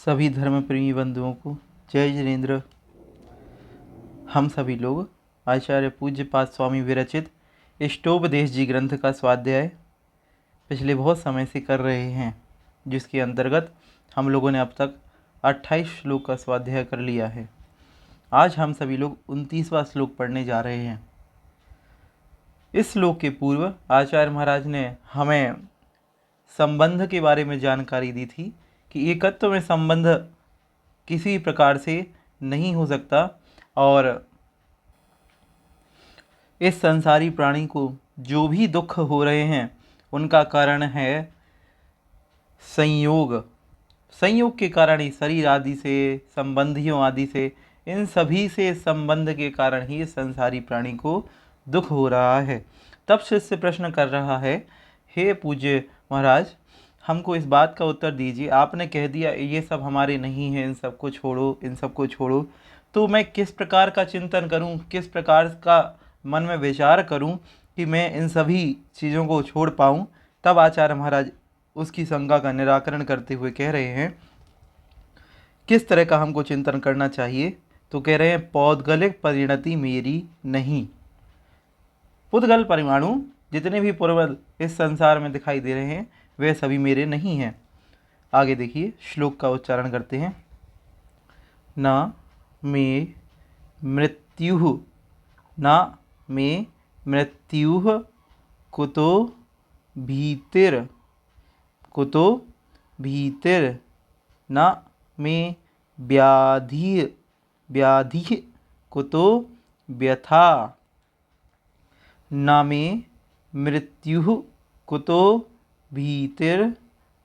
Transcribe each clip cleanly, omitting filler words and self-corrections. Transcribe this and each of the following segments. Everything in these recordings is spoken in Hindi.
सभी धर्म प्रेमी बंधुओं को जय जिनेन्द्र। हम सभी लोग आचार्य पूज्यपाद स्वामी विरचित इष्टोपदेश जी ग्रंथ का स्वाध्याय पिछले बहुत समय से कर रहे हैं, जिसके अंतर्गत हम लोगों ने अब तक 28 श्लोक का स्वाध्याय कर लिया है। आज हम सभी लोग 29वां श्लोक पढ़ने जा रहे हैं। इस श्लोक के पूर्व आचार्य महाराज ने हमें संबंध के बारे में जानकारी दी थी कि एकत्व में संबंध किसी प्रकार से नहीं हो सकता और इस संसारी प्राणी को जो भी दुख हो रहे हैं उनका कारण है संयोग। संयोग के कारण ही शरीर आदि से, संबंधियों आदि से, इन सभी से संबंध के कारण ही संसारी प्राणी को दुख हो रहा है। तब शिष्य प्रश्न कर रहा है, हे पूज्य महाराज, हमको इस बात का उत्तर दीजिए। आपने कह दिया ये सब हमारे नहीं है, इन सबको छोड़ो, इन सबको छोड़ो, तो मैं किस प्रकार का चिंतन करूं, किस प्रकार का मन में विचार करूं कि मैं इन सभी चीज़ों को छोड़ पाऊं। तब आचार्य महाराज उसकी शंका का निराकरण करते हुए कह रहे हैं किस तरह का हमको चिंतन करना चाहिए। तो कह रहे हैं, पौद्गलिक परिणति मेरी नहीं। पुद्गल परमाणु जितने भी पूर्वज इस संसार में दिखाई दे रहे हैं वे सभी मेरे नहीं हैं। आगे देखिए, श्लोक का उच्चारण करते हैं। न मे मृत्युः, न मे मृत्युः कुतो भीतिर, कुतो भीतिर, न मे व्याधि, व्याधि कुतो व्यथा, न मे मृत्युः कुतो भीतिर,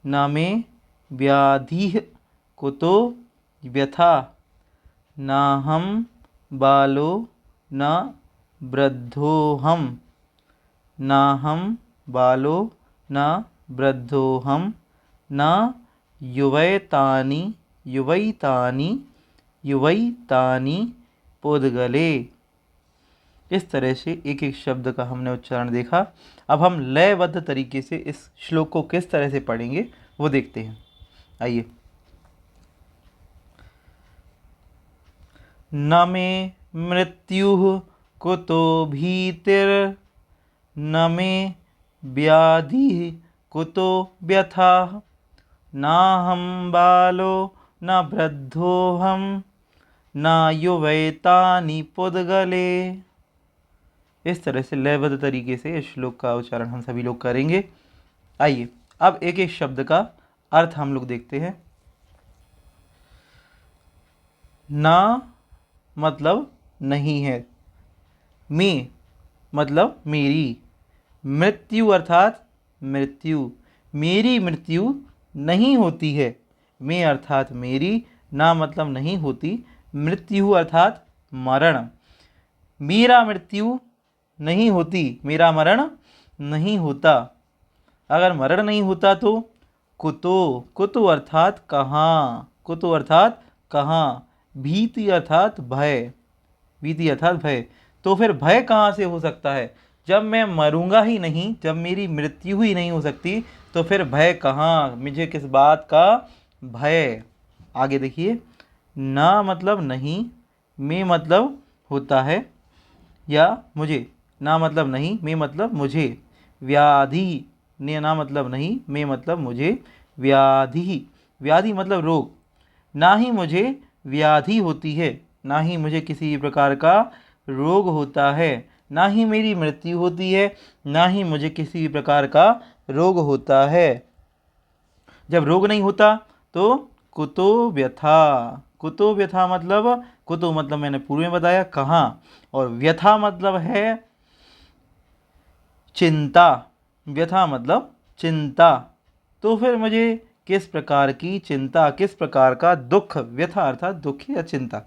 न मे व्याधिः कुतो व्यथा, नाहं बालो न वृद्धोऽहं, नाहं बालो न वृद्धोऽहं, न युवैतानि युवैतानि युवैतानि पुद्गले। इस तरह से एक एक शब्द का हमने उच्चारण देखा। अब हम लयबद्ध तरीके से इस श्लोक को किस तरह से पढ़ेंगे वो देखते हैं। आइए। न मे मृत्युः कुतो भीतिर, न मे व्याधिः कुतो व्यथा, नाहं बालो न वृद्धोऽहं, न युवैतानि पुद्गले। इस तरह से लयबद्ध तरीके से इस श्लोक का उच्चारण हम सभी लोग करेंगे। आइए अब एक एक शब्द का अर्थ हम लोग देखते हैं। ना मतलब नहीं है, मे मतलब मेरी, मृत्यु अर्थात मृत्यु, मेरी मृत्यु नहीं होती है। मे अर्थात मेरी, ना मतलब नहीं होती, मृत्यु अर्थात मरण, मेरा मृत्यु नहीं होती, मेरा मरण नहीं होता। अगर मरण नहीं होता तो कुतो, कुतो अर्थात कहाँ, कुतो अर्थात कहाँ, भीति अर्थात भय, भीति अर्थात भय। तो फिर भय कहाँ से हो सकता है? जब मैं मरूंगा ही नहीं, जब मेरी मृत्यु ही नहीं हो सकती, तो फिर भय कहाँ, मुझे किस बात का भय। आगे देखिए, ना मतलब नहीं, मे मतलब होता है या मुझे, ना मतलब नहीं, मे मतलब मुझे, व्याधि, ने ना मतलब नहीं, मे मतलब मुझे, व्याधि, व्याधि मतलब रोग, ना ही मुझे व्याधि होती है, ना ही मुझे किसी प्रकार का रोग होता है, ना ही मेरी मृत्यु होती है, ना ही मुझे किसी प्रकार का रोग होता है। जब रोग नहीं होता तो कुतो व्यथा, कुतो व्यथा मतलब, कुतो मतलब मैंने पूर्व में बताया कहाँ, और व्यथा मतलब है चिंता, व्यथा मतलब चिंता। तो फिर मुझे किस प्रकार की चिंता, किस प्रकार का दुख, व्यथा अर्थात दुख या चिंता।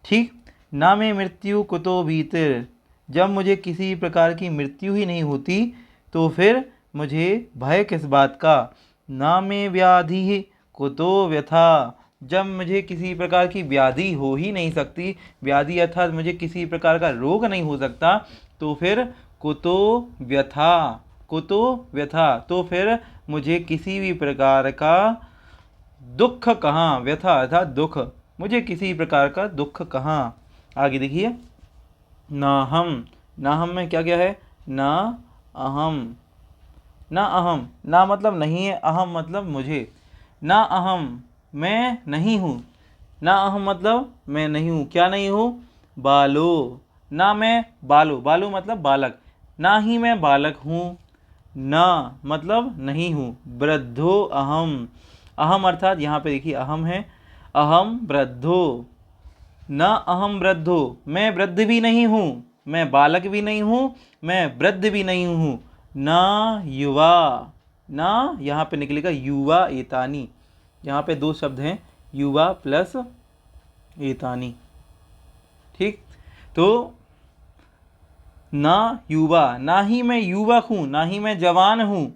ठीक। ना मैं मृत्यु कुतो भीतिर, जब मुझे किसी प्रकार की मृत्यु ही नहीं होती तो फिर मुझे भय किस बात का। ना मैं व्याधि कुतो व्यथा, जब मुझे किसी प्रकार की व्याधि हो ही नहीं सकती, व्याधि अर्थात मुझे किसी प्रकार का रोग नहीं हो सकता, तो फिर कुतो व्यथा, कुतो व्यथा, तो फिर मुझे किसी भी प्रकार का दुख कहाँ, व्यथा अर्थात दुख, मुझे किसी प्रकार का दुख कहाँ। आगे देखिए, ना हम, ना हम में क्या क्या है, ना अहम, ना अहम, ना मतलब नहीं है, अहम मतलब मुझे, ना अहम मैं नहीं हूँ, ना अहम मतलब मैं नहीं हूँ, क्या नहीं हूँ, बालो, ना मैं बालो, बालो मतलब बालक, ना ही मैं बालक हूँ, ना मतलब नहीं हूँ, वृद्धो अहम, अहम अर्थात यहाँ पे देखिए अहम है, अहम वृद्धो, न अहम वृद्धो मैं वृद्ध भी नहीं हूँ, मैं बालक भी नहीं हूँ, मैं वृद्ध भी नहीं हूँ, ना युवा, ना यहाँ पे निकलेगा युवा एतानी, यहाँ पे दो शब्द हैं, युवा प्लस एतानी, ठीक। तो ना युवा, ना ही मैं युवक हूँ, ना ही मैं जवान हूँ,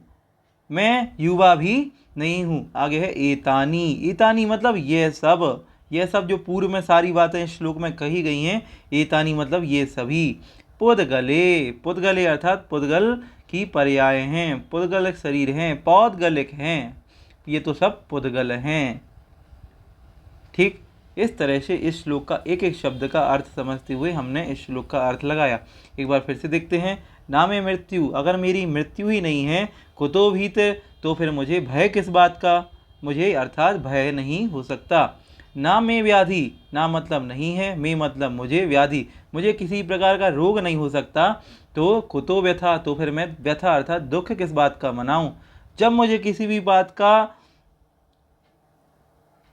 मैं युवा भी नहीं हूँ। आगे है एतानी, एतानी मतलब ये सब, ये सब जो पूर्व में सारी बातें इस श्लोक में कही गई हैं, एतानी मतलब ये सभी। पुद्गले, पुद्गले अर्थात पुद्गल की पर्याय हैं, पुद्गल एक शरीर हैं, पौद्गलिक हैं, ये तो सब पुद्गल हैं, ठीक। इस तरह से इस श्लोक का एक एक शब्द का अर्थ समझते हुए हमने इस श्लोक का अर्थ लगाया। एक बार फिर से देखते हैं। ना में मृत्यु, अगर मेरी मृत्यु ही नहीं है, कुतो भीत, तो फिर मुझे भय किस बात का, मुझे अर्थात भय नहीं हो सकता। ना में व्याधि, ना मतलब नहीं है, में मतलब मुझे, व्याधि मुझे किसी प्रकार का रोग नहीं हो सकता, तो कुतो व्यथा, तो फिर मैं व्यथा अर्थात दुख किस बात का मनाऊं, जब मुझे किसी भी बात का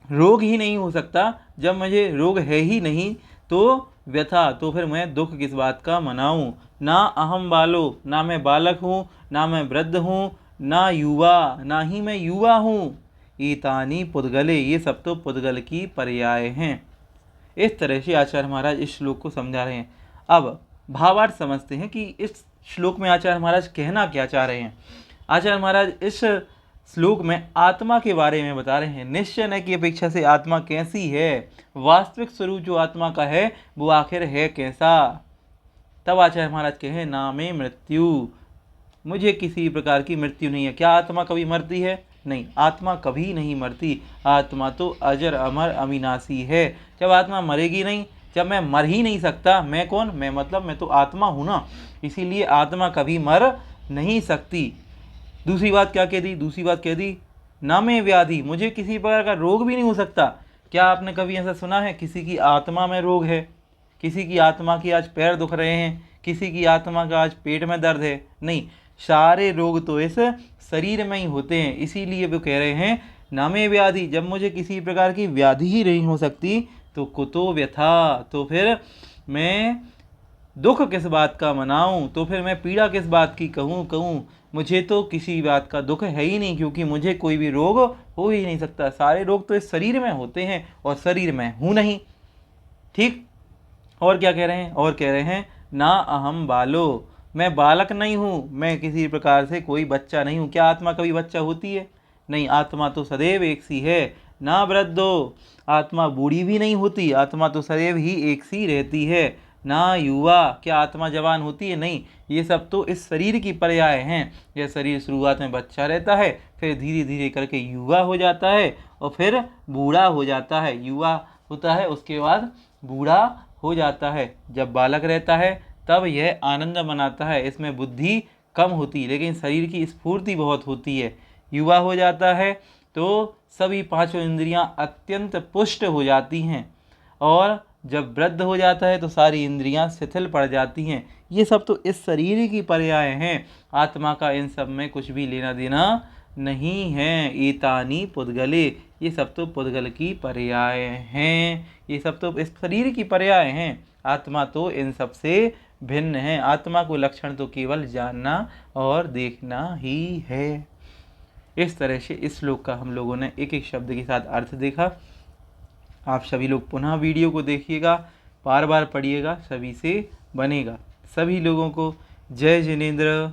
रोग ही नहीं हो सकता, जब मुझे रोग है ही नहीं, तो व्यथा, तो फिर मैं दुख किस बात का मनाऊं। ना अहम बालो, ना मैं बालक हूँ, ना मैं वृद्ध हूँ, ना युवा, ना ही मैं युवा हूँ, ईतानी पुद्गले, ये सब तो पुद्गल की पर्याय हैं। इस तरह से आचार्य महाराज इस श्लोक को समझा रहे हैं। अब भावार्थ समझते हैं कि इस श्लोक में आचार्य महाराज कहना क्या चाह रहे हैं। आचार्य महाराज इस श्लोक में आत्मा के बारे में बता रहे हैं। निश्चय न की अपेक्षा से आत्मा कैसी है, वास्तविक स्वरूप जो आत्मा का है वो आखिर है कैसा। तब आचार्य महाराज कहे ना में मृत्यु, मुझे किसी प्रकार की मृत्यु नहीं है। क्या आत्मा कभी मरती है? नहीं, आत्मा कभी नहीं मरती। आत्मा तो अजर अमर अविनाशी है। जब आत्मा मरेगी नहीं, जब मैं मर ही नहीं सकता, मैं कौन, मैं मतलब मैं तो आत्मा हूँ ना, इसीलिए आत्मा कभी मर नहीं सकती। दूसरी बात क्या कह दी, दूसरी बात कह दी ना में व्याधि, मुझे किसी प्रकार का रोग भी नहीं हो सकता। क्या आपने कभी ऐसा सुना है किसी की आत्मा में रोग है? किसी की आत्मा की आज पैर दुख रहे हैं, किसी की आत्मा का आज पेट में दर्द है? नहीं, सारे रोग तो इस शरीर में ही होते हैं। इसीलिए वो कह रहे हैं ना में व्याधि, जब मुझे किसी प्रकार की व्याधि ही नहीं हो सकती, तो कुतो व्यथा, तो फिर मैं दुख किस बात का मनाऊं, तो फिर मैं पीड़ा किस बात की कहूँ। मुझे तो किसी बात का दुख है ही नहीं, क्योंकि मुझे कोई भी रोग हो ही नहीं सकता। सारे रोग तो इस शरीर में होते हैं और शरीर में हूँ नहीं, ठीक। और क्या कह रहे हैं, और कह रहे हैं ना अहम बालो, मैं बालक नहीं हूँ, मैं किसी प्रकार से कोई बच्चा नहीं हूँ। क्या आत्मा कभी बच्चा होती है? नहीं, आत्मा तो सदैव एक सी है। ना वृद्धो, आत्मा बूढ़ी भी नहीं होती, आत्मा तो सदैव ही एक सी रहती है। ना युवा, क्या आत्मा जवान होती है? नहीं, ये सब तो इस शरीर की पर्याय हैं। यह शरीर शुरुआत में बच्चा रहता है, फिर धीरे धीरे करके युवा हो जाता है और फिर बूढ़ा हो जाता है। युवा होता है, उसके बाद बूढ़ा हो जाता है। जब बालक रहता है तब यह आनंद मनाता है, इसमें बुद्धि कम होती, लेकिन शरीर की स्फूर्ति बहुत होती है। युवा हो जाता है तो सभी पांचों इंद्रियां अत्यंत पुष्ट हो जाती हैं, और जब वृद्ध हो जाता है तो सारी इंद्रियां शिथिल पड़ जाती हैं। ये सब तो इस शरीर की पर्याय हैं, आत्मा का इन सब में कुछ भी लेना देना नहीं है। एतानी पुद्गले, ये सब तो पुद्गल की पर्याय हैं, ये सब तो इस शरीर की पर्याय हैं। आत्मा तो इन सब से भिन्न है। आत्मा को लक्षण तो केवल जानना और देखना ही है। इस तरह से इस श्लोक का हम लोगों ने एक एक शब्द के साथ अर्थ देखा। आप सभी लोग पुनः वीडियो को देखिएगा, बार बार पढ़िएगा, सभी से बनेगा। सभी लोगों को जय जिनेंद्र।